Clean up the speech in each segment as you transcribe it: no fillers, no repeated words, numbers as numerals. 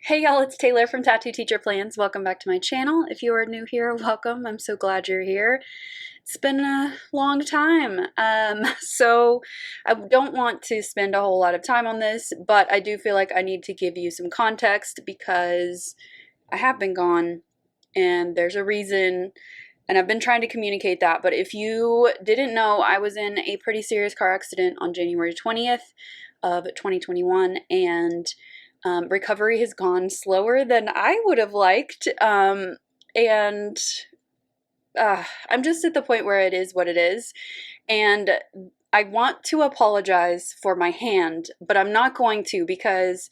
Hey y'all, it's Taylor from Tattoo Teacher Plans. Welcome back to my channel. If you are new here, welcome. I'm so glad you're here. It's been a long time. So I don't want to spend a whole lot of time on this, but I do feel like I need to give you some context because I have been gone and there's a reason, and I've been trying to communicate that. But if you didn't know, I was in a pretty serious car accident on January 20th of 2021, and recovery has gone slower than I would have liked. And I'm just at the point where it is what it is. And I want to apologize for my hand, but I'm not going to because,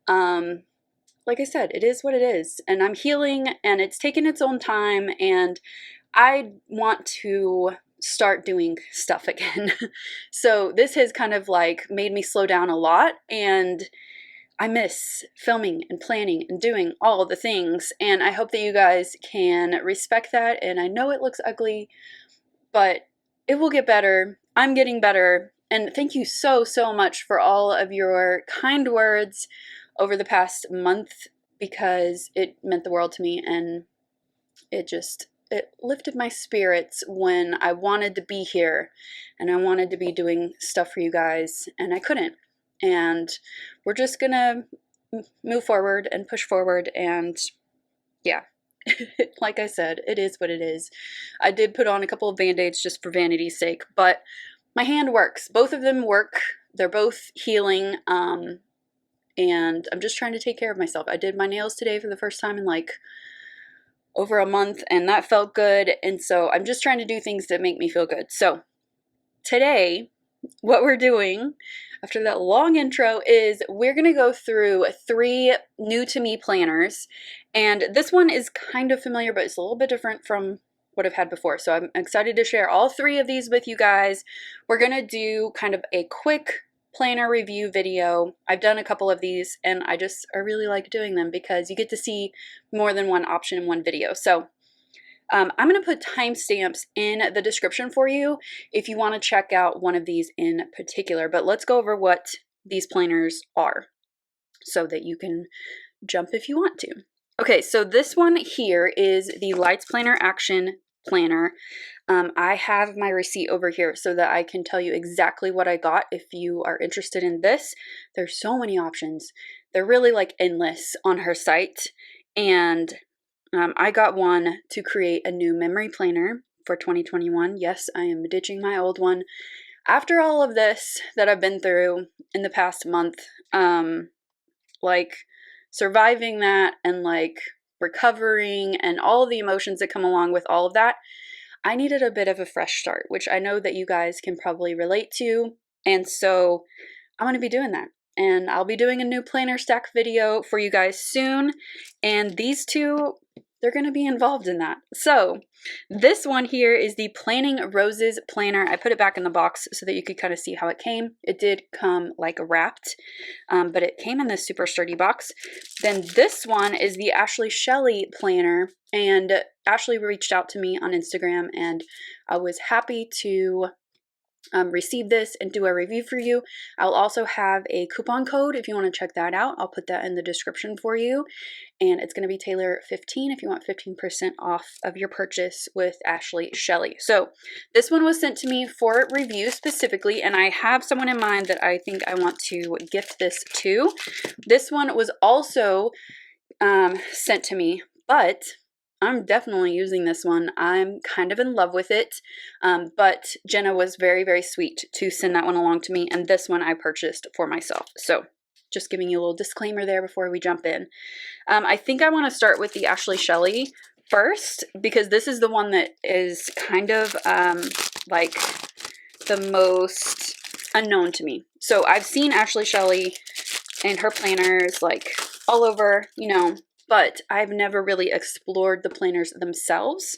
like I said, it is what it is. And I'm healing and it's taken its own time. And I want to start doing stuff again. So this has kind of like made me slow down a lot, and I miss filming and planning and doing all the things, and I hope that you guys can respect that. And I know it looks ugly, but it will get better. I'm getting better, and thank you so much for all of your kind words over the past month, because it meant the world to me, and it lifted my spirits when I wanted to be here and I wanted to be doing stuff for you guys and I couldn't. And we're just gonna move forward and push forward, and yeah. Like I said, it is what it is. I did put on a couple of band-aids just for vanity's sake, but my hand works. Both of them work. They're both healing, and I'm just trying to take care of myself. I did my nails today for the first time in like over a month, and that felt good. And so I'm just trying to do things that make me feel good. So today, what we're doing after that long intro is we're going to go through 3 new to me planners. And this one is kind of familiar, but it's a little bit different from what I've had before. So I'm excited to share all 3 of these with you guys. We're going to do kind of a quick planner review video. I've done a couple of these and I really like doing them because you get to see more than one option in one video. So I'm going to put timestamps in the description for you if you want to check out one of these in particular. But let's go over what these planners are so that you can jump if you want to. Okay, so this one here is the lightsplanneraction planner. I have my receipt over here so that I can tell you exactly what I got if you are interested in this. There's so many options. They're really like endless on her site. And I got one to create a new memory planner for 2021. Yes, I am ditching my old one. After all of this that I've been through in the past month, like surviving that and like recovering and all of the emotions that come along with all of that, I needed a bit of a fresh start, which I know that you guys can probably relate to. And so I'm going to be doing that. And I'll be doing a new planner stack video for you guys soon. And these 2, they're going to be involved in that. So this one here is the Planning Roses planner. I put it back in the box so that you could kind of see how it came. It did come like wrapped, but it came in this super sturdy box. Then this one is the Shelly planner, and Ashley reached out to me on Instagram, and I was happy to receive this and do a review for you. I'll also have a coupon code if you want to check that out. I'll put that in the description for you, and it's going to be Taylor 15 if you want 15% off of your purchase with Shelly. So this one was sent to me for review specifically, and I have someone in mind that I think I want to gift this to. This one was also sent to me, but I'm definitely using this one. I'm kind of in love with it, but Jenna was very sweet to send that one along to me, and this one I purchased for myself. So just giving you a little disclaimer there before we jump in. I think I want to start with the Shelly first, because this is the one that is kind of like the most unknown to me. So I've seen Shelly and her planners like all over, you know, but I've never really explored the planners themselves.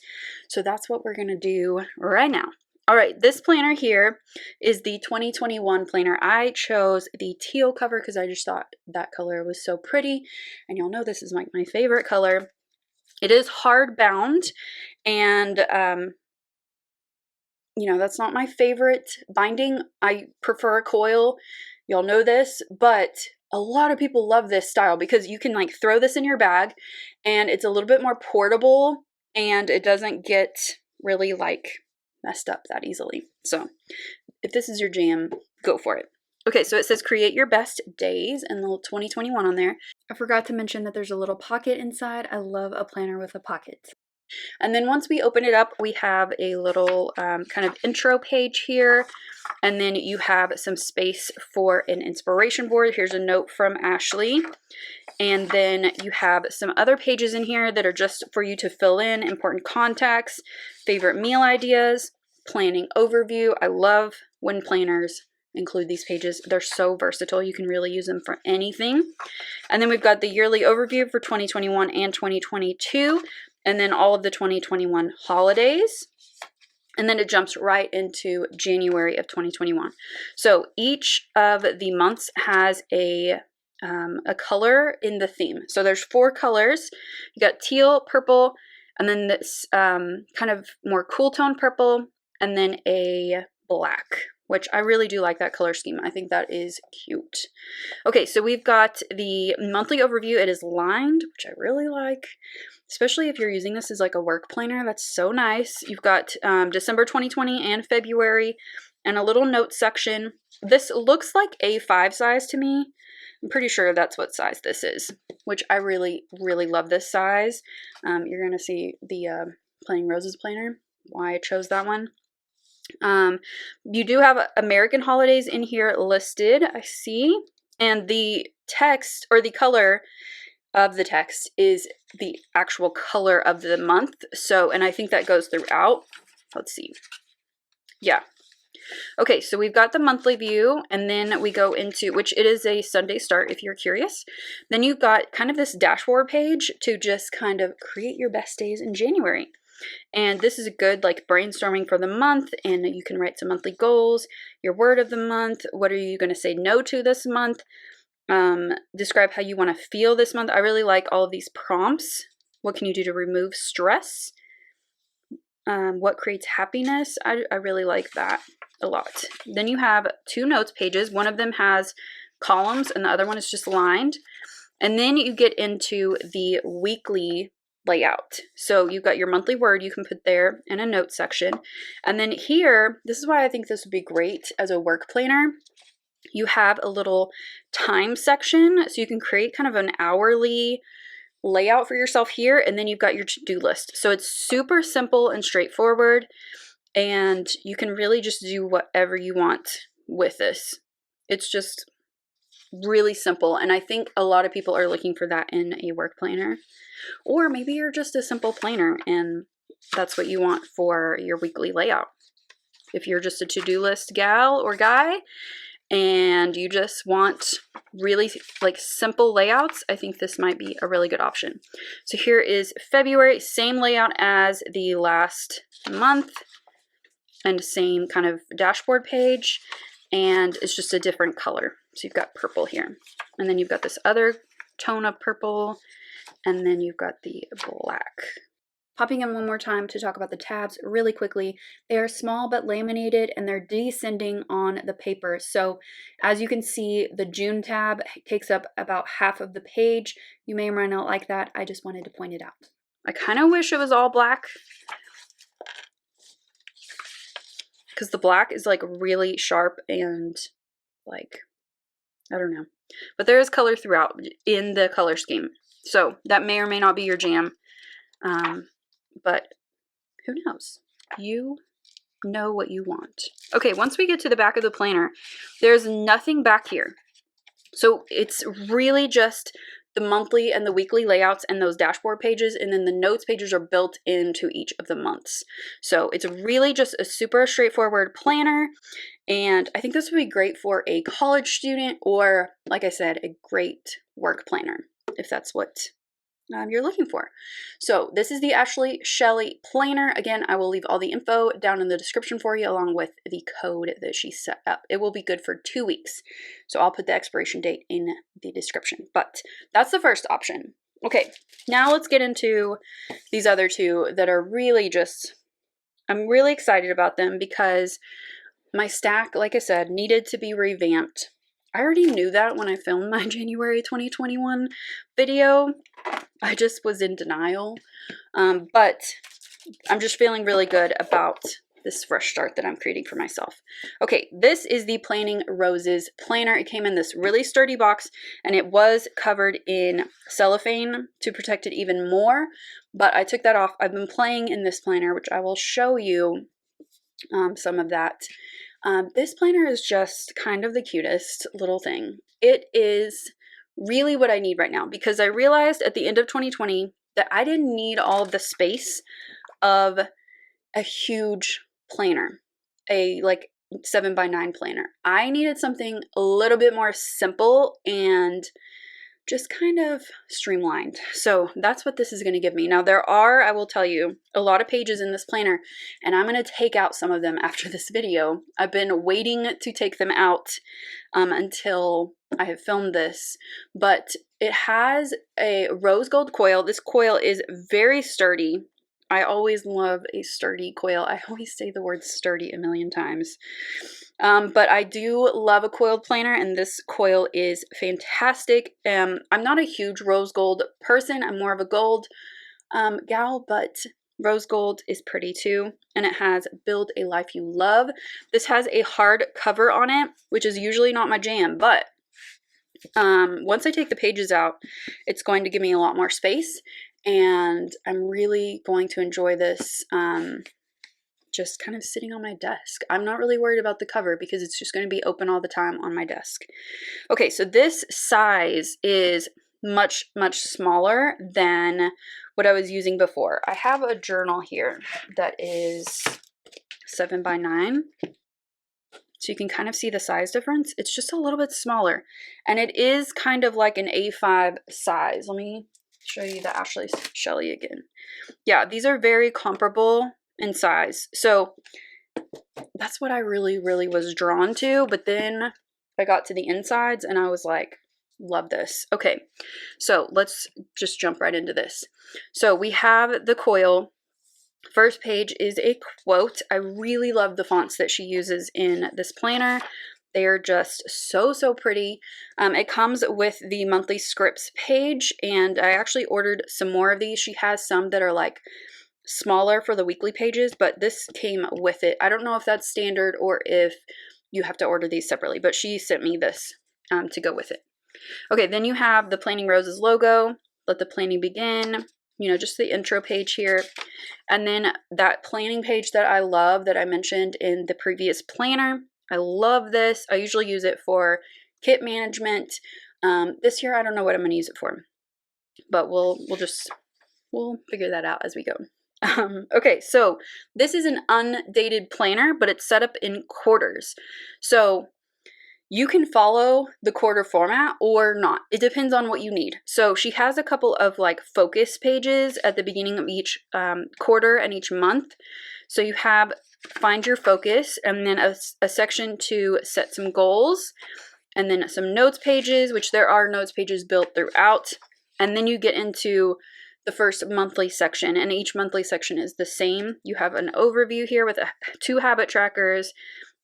So that's what we're going to do right now. All right, this planner here is the 2021 planner. I chose the teal cover because I just thought that color was so pretty. And y'all know this is like my favorite color. It is hard bound, and you know, that's not my favorite binding. I prefer a coil. Y'all know this, but a lot of people love this style because you can like throw this in your bag and it's a little bit more portable and it doesn't get really like messed up that easily. So if this is your jam, go for it. Okay, so it says create your best days and the little 2021 on there. I forgot to mention that there's a little pocket inside. I love a planner with a pocket. And then once we open it up, we have a little kind of intro page here. And then you have some space for an inspiration board. Here's a note from Ashley. And then you have some other pages in here that are just for you to fill in important contacts, favorite meal ideas, planning overview. I love when planners include these pages. They're so versatile. You can really use them for anything. And then we've got the yearly overview for 2021 and 2022. And then all of the 2021 holidays. And then it jumps right into January of 2021. So each of the months has a color in the theme. So there's 4 colors. You got teal, purple, and then this kind of more cool tone purple, and then a black, which I really do like that color scheme. I think that is cute. Okay, so we've got the monthly overview. It is lined, which I really like, especially if you're using this as like a work planner. That's so nice. You've got December 2020 and February and a little note section. This looks like A5 size to me. I'm pretty sure that's what size this is, which I really, really love this size. You're going to see the Planning Roses planner, why I chose that one. You do have American holidays in here listed, I see. And the text or the color of the text is the actual color of the month. So, and I think that goes throughout. Let's see. Yeah. Okay, so we've got the monthly view, and then we go into, which it is a Sunday start if you're curious. Then you've got kind of this dashboard page to just kind of create your best days in January. And this is a good like brainstorming for the month, and you can write some monthly goals, your word of the month, what are you going to say no to this month, describe how you want to feel this month. I really like all of these prompts. What can you do to remove stress? What creates happiness? I really like that a lot. Then you have 2 notes pages. One of them has columns and the other one is just lined. And then you get into the weekly layout. So you've got your monthly word you can put there in a note section. And then here, this is why I think this would be great as a work planner. You have a little time section, so you can create kind of an hourly layout for yourself here, and then you've got your to-do list. So it's super simple and straightforward, and you can really just do whatever you want with this. It's just really simple, and I think a lot of people are looking for that in a work planner. Or maybe you're just a simple planner and that's what you want for your weekly layout. If you're just a to-do list gal or guy and you just want really like simple layouts, I think this might be a really good option. So here is February, same layout as the last month and same kind of dashboard page, and it's just a different color. So you've got purple here, and then you've got this other tone of purple, and then you've got the black. Popping in one more time to talk about the tabs really quickly. They are small but laminated, and they're descending on the paper. So as you can see, the June tab takes up about half of the page. You may or may not like that. I just wanted to point it out. I kind of wish it was all black, because the black is like really sharp and like, I don't know. But there is color throughout in the color scheme. So that may or may not be your jam. But who knows? You know what you want. Okay, once we get to the back of the planner, there's nothing back here. So it's really just the monthly and the weekly layouts and those dashboard pages, and then the notes pages are built into each of the months. So it's really just a super straightforward planner, and I think this would be great for a college student or, like I said, a great work planner, if that's what you're looking for. So this is the Ashley Shelley planner. Again, I will leave all the info down in the description for you, along with the code that she set up. It will be good for 2 weeks. So I'll put the expiration date in the description, but that's the first option. Okay, now let's get into these other 2 that are really just, I'm really excited about them because my stack, like I said, needed to be revamped. I already knew that when I filmed my January 2021 video. I just was in denial. But I'm just feeling really good about this fresh start that I'm creating for myself. Okay, this is the Planning Roses planner. It came in this really sturdy box, and it was covered in cellophane to protect it even more, but I took that off. I've been playing in this planner, which I will show you some of that. This planner is just kind of the cutest little thing. It is really what I need right now, because I realized at the end of 2020 that I didn't need all of the space of a huge planner, a like 7x9 planner. I needed something a little bit more simple and just kind of streamlined. So that's what this is going to give me. Now there are, I will tell you, a lot of pages in this planner, and I'm going to take out some of them after this video. I've been waiting to take them out until I have filmed this, but it has a rose gold coil. This coil is very sturdy. I always love a sturdy coil. I always say the word sturdy a million times. But I do love a coiled planner, and this coil is fantastic. I'm not a huge rose gold person. I'm more of a gold gal, but rose gold is pretty too. And it has Build a Life You Love. This has a hard cover on it, which is usually not my jam, but once I take the pages out, it's going to give me a lot more space. And I'm really going to enjoy this just kind of sitting on my desk. I'm not really worried about the cover because it's just going to be open all the time on my desk. Okay, so this size is much, much smaller than what I was using before. I have a journal here that is 7x9. So you can kind of see the size difference. It's just a little bit smaller. And it is kind of like an A5 size. Let me show you the Ashley Shelly again. Yeah, these are very comparable in size. So that's what I really, really was drawn to. But then I got to the insides and I was like, love this. Okay, so let's just jump right into this. So we have the coil. First page is a quote. I really love the fonts that she uses in this planner. They are just so, so pretty. It comes with the monthly scripts page, and I actually ordered some more of these. She has some that are like smaller for the weekly pages, but this came with it. I don't know if that's standard or if you have to order these separately, but she sent me this to go with it. Okay, then you have the Planning Roses logo, Let the Planning Begin, you know, just the intro page here. And then that planning page that I love that I mentioned in the previous planner. I love this. I usually use it for kit management. This year, I don't know what I'm going to use it for, but we'll figure that out as we go. Okay, so this is an undated planner, but it's set up in quarters. So you can follow the quarter format or not. It depends on what you need. So she has a couple of like focus pages at the beginning of each quarter and each month. So you have Find Your Focus, and then a section to set some goals, and then some notes pages, which there are notes pages built throughout. And then you get into the first monthly section, and each monthly section is the same. You have an overview here with 2 habit trackers,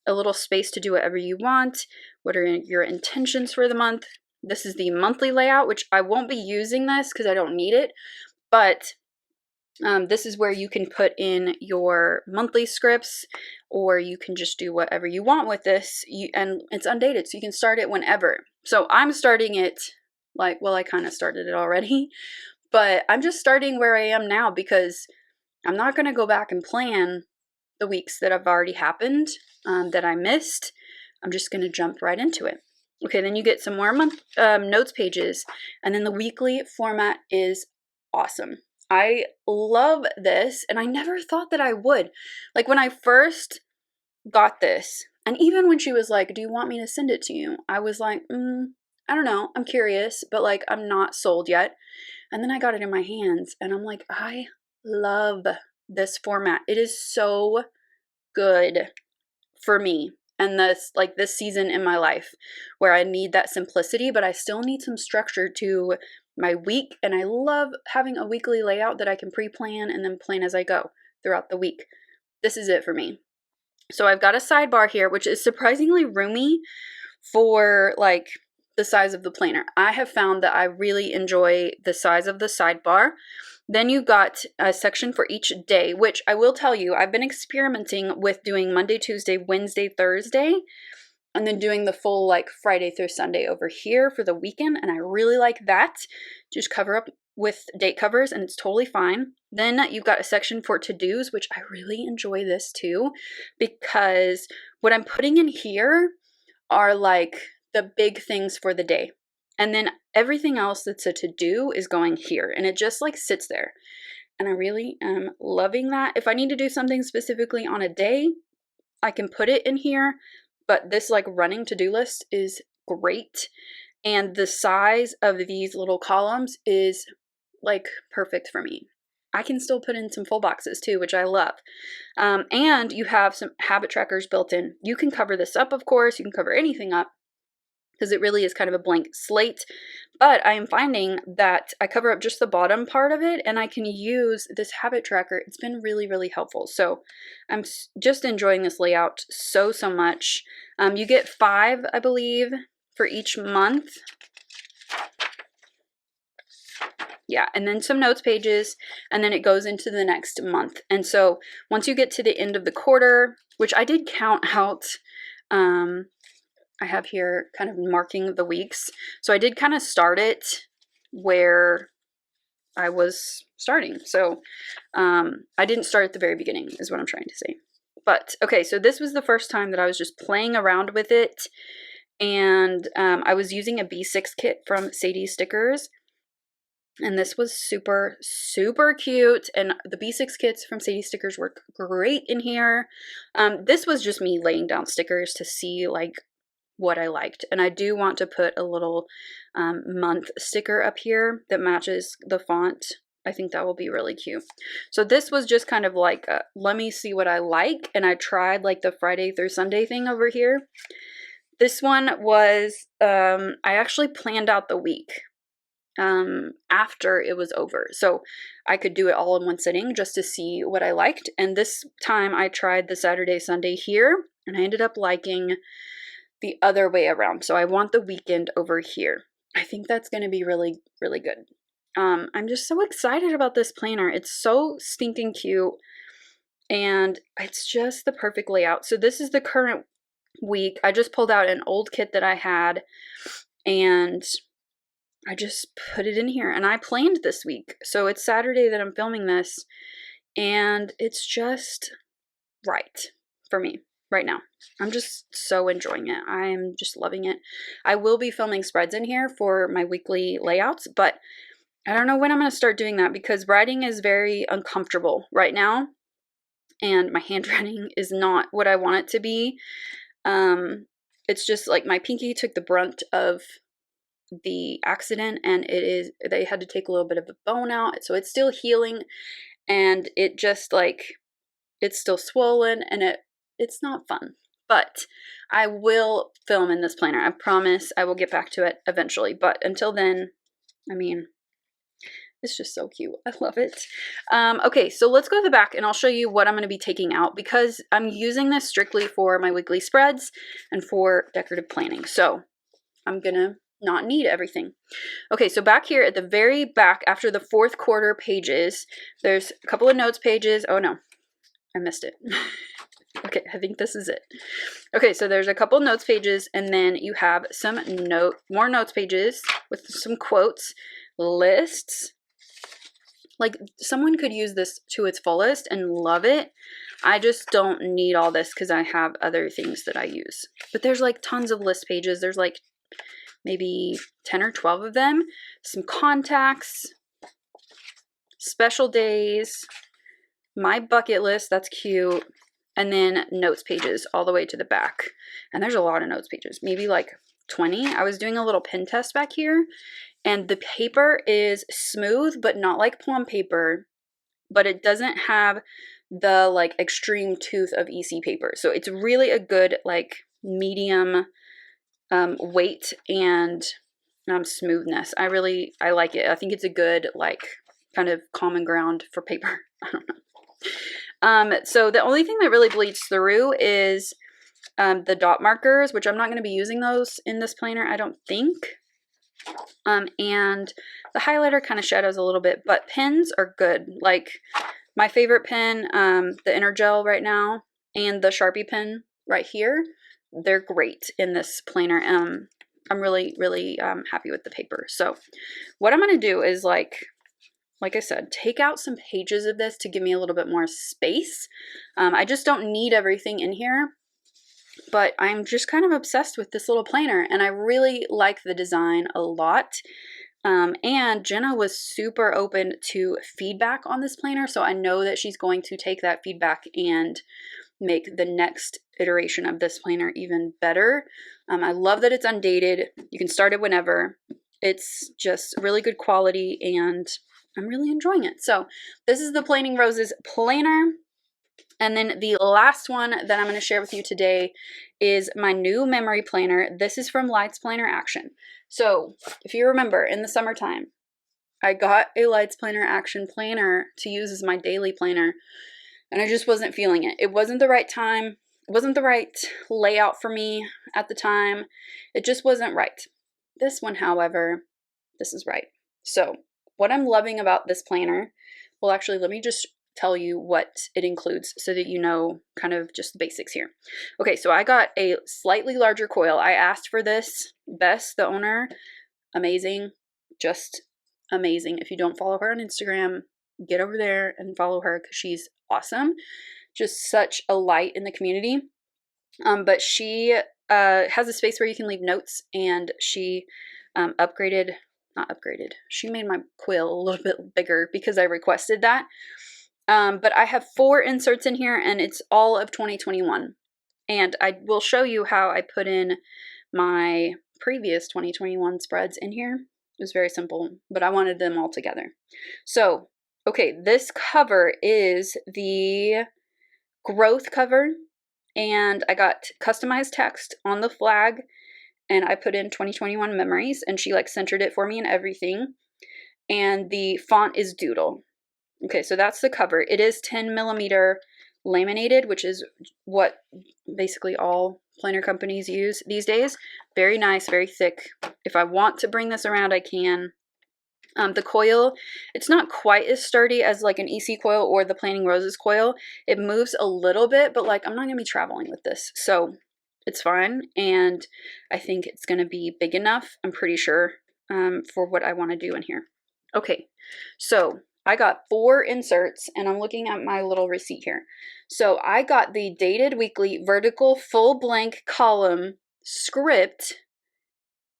a little space to do whatever you want. What are your intentions for the month? This is the monthly layout, which I won't be using this because I don't need it, but this is where you can put in your monthly scripts, or you can just do whatever you want with this. And it's undated, so you can start it whenever. So I'm starting it like, well, I kind of started it already, but I'm just starting where I am now because I'm not going to go back and plan the weeks that have already happened that I missed. I'm just going to jump right into it. Okay, then you get some more notes pages, and then the weekly format is awesome. I love this, and I never thought that I would. Like when I first got this, and even when she was like, do you want me to send it to you? I was like, I don't know. I'm curious, but like I'm not sold yet. And then I got it in my hands, and I'm like, I love this format. It is so good for me and this season in my life where I need that simplicity, but I still need some structure to my week. And I love having a weekly layout that I can pre-plan and then plan as I go throughout the week. This is it for me. So I've got a sidebar here, which is surprisingly roomy for like the size of the planner. I have found that I really enjoy the size of the sidebar. Then you got a section for each day, which I will tell you, I've been experimenting with doing Monday, Tuesday, Wednesday, Thursday, and then doing the full like Friday through Sunday over here for the weekend. And I really like that. Just cover up with date covers and it's totally fine. Then you've got a section for to-dos, which I really enjoy this too, because what I'm putting in here are like the big things for the day. And then everything else that's a to-do is going here, and it just like sits there. And I really am loving that. If I need to do something specifically on a day, I can put it in here, but this like running to-do list is great. And the size of these little columns is like perfect for me. I can still put in some full boxes too, which I love. And you have some habit trackers built in. You can cover this up, of course. You can cover anything up because it really is kind of a blank slate. But I am finding that I cover up just the bottom part of it and I can use this habit tracker. It's been really, really helpful. So I'm just enjoying this layout so much. You get 5, I believe, for each month. Yeah, and then some notes pages, and then it goes into the next month. And so once you get to the end of the quarter, which I did count out, I have here kind of marking the weeks. So I did kind of start it where I was starting. So I didn't start at the very beginning is what I'm trying to say. But okay, so this was the first time that I was just playing around with it. And I was using a B6 kit from Sadie's Stickers. And this was super, super cute. And the B6 kits from Sadie Stickers work great in here. This was just me laying down stickers to see like what I liked. And I do want to put a little month sticker up here that matches the font. I think that will be really cute. So this was just kind of like, let me see what I like. And I tried like the Friday through Sunday thing over here. This one was, I actually planned out the week after it was over. So I could do it all in one sitting just to see what I liked. And this time I tried the Saturday, Sunday here, and I ended up liking the other way around. So I want the weekend over here. I think that's going to be really, really good. I'm just so excited about this planner. It's so stinking cute and it's just the perfect layout. So this is the current week. I just pulled out an old kit that I had and I just put it in here and I planned this week. So it's Saturday that I'm filming this and it's just right for me right now. I'm just so enjoying it. I'm just loving it. I will be filming spreads in here for my weekly layouts, but I don't know when I'm going to start doing that because writing is very uncomfortable right now and my handwriting is not what I want it to be. It's just like my pinky took the brunt of the accident and they had to take a little bit of the bone out, so it's still healing and it just like it's still swollen and it's not fun, but I will film in this planner. I promise I will get back to it eventually, but until then, I mean, it's just so cute. I love it. Okay, so let's go to the back and I'll show you what I'm going to be taking out because I'm using this strictly for my weekly spreads and for decorative planning, so I'm gonna not need everything. Okay, so back here at the very back after the 4th quarter pages, there's a couple of notes pages. Oh no, I missed it. Okay, I think this is it. Okay, so there's a couple notes pages and then you have some more notes pages with some quotes, lists. Like someone could use this to its fullest and love it. I just don't need all this because I have other things that I use. But there's like tons of list pages. There's like maybe 10 or 12 of them, some contacts, special days, my bucket list, that's cute, and then notes pages all the way to the back. And there's a lot of notes pages, maybe like 20. I was doing a little pen test back here, and the paper is smooth, but not like plum paper, but it doesn't have the like extreme tooth of EC paper. So it's really a good like medium weight and smoothness. I like it. I think it's a good like kind of common ground for paper. I don't know. So the only thing that really bleeds through is the dot markers, which I'm not going to be using those in this planner, I don't think. And the highlighter kind of shadows a little bit, but pens are good. Like my favorite pen, the Energel right now, and the Sharpie pen right here, they're great in this planner. I'm really, really happy with the paper. So what I'm going to do is like I said, take out some pages of this to give me a little bit more space. I just don't need everything in here, but I'm just kind of obsessed with this little planner, and I really like the design a lot. And Jenna was super open to feedback on this planner, so I know that she's going to take that feedback and make the next iteration of this planner even better. I love that it's undated. You can start it whenever. It's just really good quality, and I'm really enjoying it. So this is the Planning Roses planner. And then the last one that I'm going to share with you today is my new memory planner. This is from lightsplanneraction. So if you remember, in the summertime, I got a lightsplanneraction planner to use as my daily planner, and I just wasn't feeling it. It wasn't the right time. It wasn't the right layout for me at the time. It just wasn't right. This one, however, this is right. So what I'm loving about this planner, well, actually, let me just tell you what it includes so that you know kind of just the basics here. Okay, so I got a slightly larger coil. I asked for this. Bess, the owner, amazing, just amazing. If you don't follow her on Instagram, get over there and follow her because she's awesome. Just such a light in the community. But she has a space where you can leave notes, and she she made my quill a little bit bigger because I requested that. But I have 4 inserts in here, and it's all of 2021. And I will show you how I put in my previous 2021 spreads in here. It was very simple, but I wanted them all together. So, okay, this cover is the growth cover, and I got customized text on the flag, and I put in 2021 memories, and she like centered it for me and everything. And the font is Doodle. Okay, so that's the cover. It is 10 millimeter laminated, which is what basically all planner companies use these days. Very nice, very thick. If I want to bring this around, I can. The coil, it's not quite as sturdy as like an EC coil or the Planning Roses coil. It moves a little bit, but like I'm not going to be traveling with this, so it's fine. And I think it's going to be big enough, I'm pretty sure, for what I want to do in here. Okay, so I got 4 inserts, and I'm looking at my little receipt here. So I got the dated weekly vertical full blank column script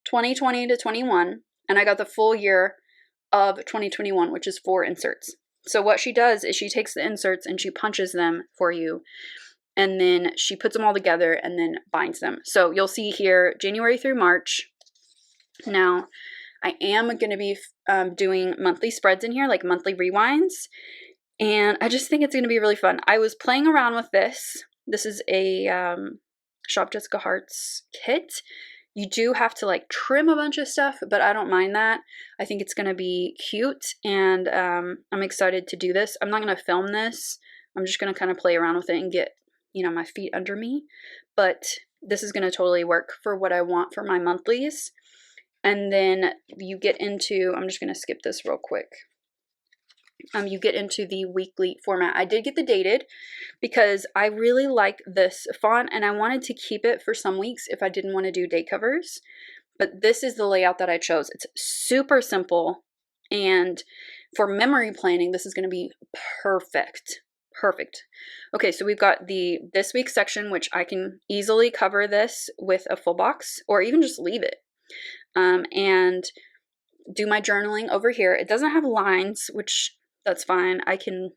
2020 to 21, and I got the full year of 2021, which is 4 inserts. So what she does is she takes the inserts and she punches them for you, and then she puts them all together and then binds them. So you'll see here January through March. Now, I am going to be doing monthly spreads in here, like monthly rewinds, and I just think it's going to be really fun. I was playing around with this. This is a Shop Jessica Hart's kit. You do have to like trim a bunch of stuff, but I don't mind that. I think it's going to be cute, and I'm excited to do this. I'm not going to film this. I'm just going to kind of play around with it and get, you know, my feet under me. But this is going to totally work for what I want for my monthlies. And then you get into, I'm just going to skip this real quick. You get into the weekly format. I did get the dated because I really like this font, and I wanted to keep it for some weeks if I didn't want to do day covers. But this is the layout that I chose. It's super simple, and for memory planning, this is going to be perfect. Perfect. Okay, so we've got the this week section, which I can easily cover this with a full box, or even just leave it. And do my journaling over here. It doesn't have lines, which that's fine. I can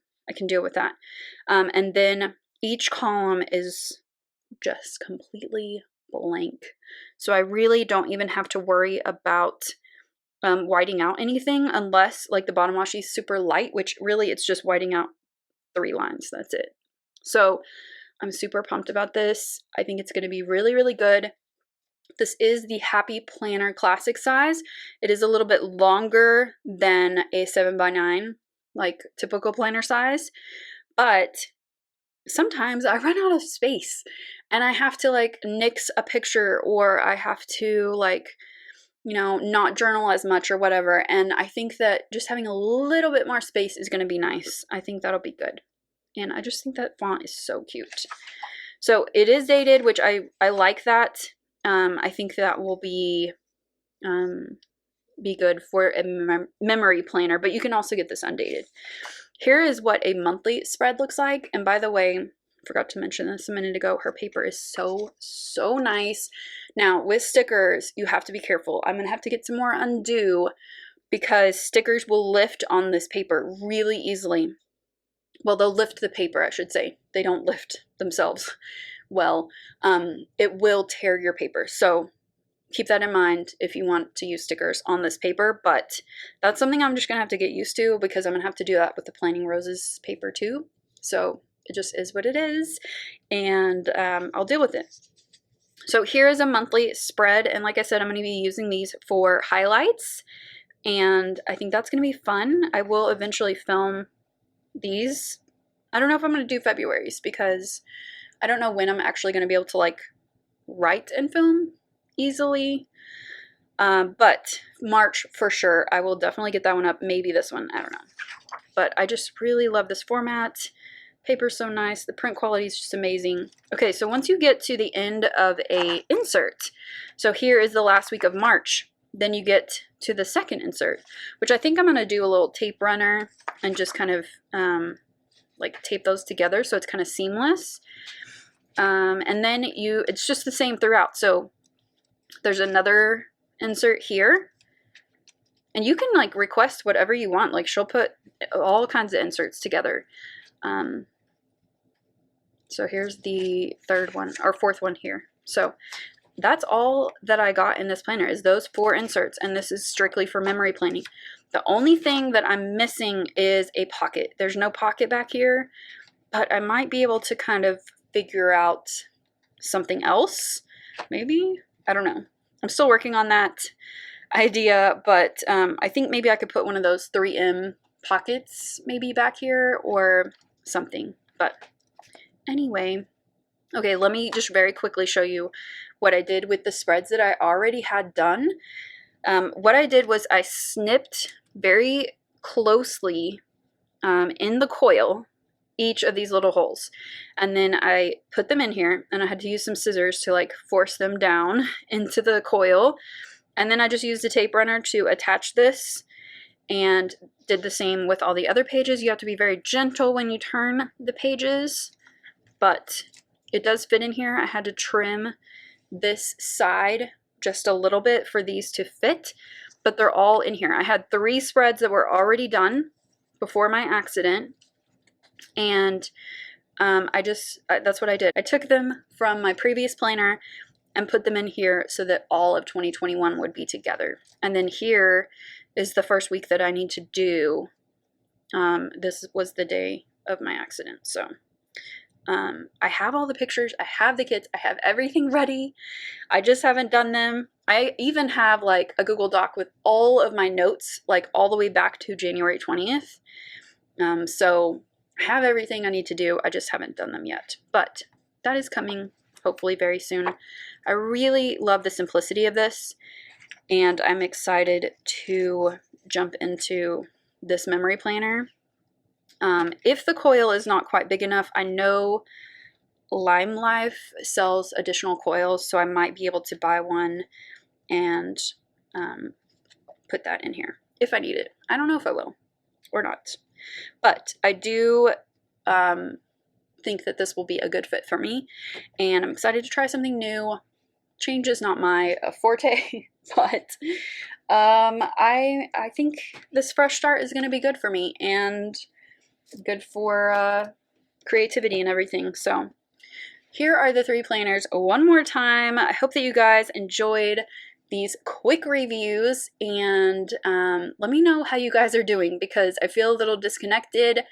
deal with that. And then each column is just completely blank. So I really don't even have to worry about whiting out anything, unless like the bottom washi is super light, which really it's just whiting out 3 lines. That's it. So I'm super pumped about this. I think it's going to be really, really good. This is the Happy Planner Classic size. It is a little bit longer than a 7x9, like typical planner size, but sometimes I run out of space and I have to like nix a picture, or I have to like, you know, not journal as much or whatever. And I think that just having a little bit more space is going to be nice. I think that'll be good. And I just think that font is so cute. So it is dated, which I like that. I think that will be good for a memory planner, but you can also get this undated. Here is what a monthly spread looks like. And by the way, I forgot to mention this a minute ago, her paper is so nice. Now with stickers, you have to be careful. I'm gonna have to get some more undo because stickers will lift on this paper really easily. Well, they'll lift the paper, I should say. They don't lift themselves well. It will tear your paper. So keep that in mind if you want to use stickers on this paper, but that's something I'm just gonna have to get used to because I'm gonna have to do that with the Planning Roses paper too. So it just is what it is, and I'll deal with it. So here is a monthly spread, and like I said, I'm gonna be using these for highlights, and I think that's gonna be fun. I will eventually film these. I don't know if I'm gonna do February's because I don't know when I'm actually gonna be able to like write and film easily, but March for sure. I will definitely get that one up. Maybe this one, I don't know, but I just really love this format. Paper's so nice. The print quality is just amazing. Okay, so once you get to the end of a insert, so here is the last week of March, then you get to the second insert, which I think I'm going to do a little tape runner and just kind of like tape those together so it's kind of seamless. And then it's just the same throughout. So there's another insert here, and you can like request whatever you want. Like she'll put all kinds of inserts together. So here's the third one or fourth one here. So that's all that I got in this planner is those 4 inserts, and this is strictly for memory planning. The only thing that I'm missing is a pocket. There's no pocket back here, but I might be able to kind of figure out something else, maybe. I don't know. I'm still working on that idea, but I think maybe I could put one of those 3M pockets maybe back here or something. But anyway, okay, let me just very quickly show you what I did with the spreads that I already had done. What I did was I snipped very closely in the coil each of these little holes, and then I put them in here, and I had to use some scissors to like force them down into the coil, and then I just used a tape runner to attach this and did the same with all the other pages. You have to be very gentle when you turn the pages, but it does fit in here. I had to trim this side just a little bit for these to fit, but they're all in here. I had 3 spreads that were already done before my accident, and that's what I did. I took them from my previous planner and put them in here so that all of 2021 would be together. And then here is the first week that I need to do. This was the day of my accident. So I have all the pictures, I have the kits, I have everything ready. I just haven't done them. I even have like a Google Doc with all of my notes, like all the way back to January 20th. So I have everything I need to do. I just haven't done them yet, but that is coming hopefully very soon. I really love the simplicity of this, and I'm excited to jump into this memory planner. If the coil is not quite big enough, I know Lime Life sells additional coils, so I might be able to buy one and put that in here if I need it. I don't know if I will or not, but I do think that this will be a good fit for me, and I'm excited to try something new. Change is not my forte, but I think this fresh start is going to be good for me and good for creativity and everything. So here are the 3 planners one more time. I hope that you guys enjoyed these quick reviews, and let me know how you guys are doing, because I feel a little disconnected.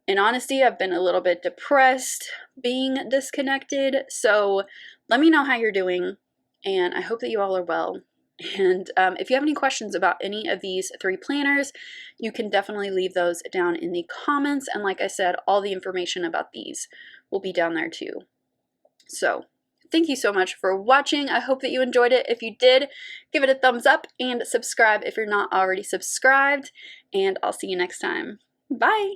In honesty, I've been a little bit depressed being disconnected, so let me know how you're doing, and I hope that you all are well. And if you have any questions about any of these 3 planners, you can definitely leave those down in the comments. And like I said, all the information about these will be down there too. So thank you so much for watching. I hope that you enjoyed it. If you did, give it a thumbs up and subscribe if you're not already subscribed. And I'll see you next time. Bye!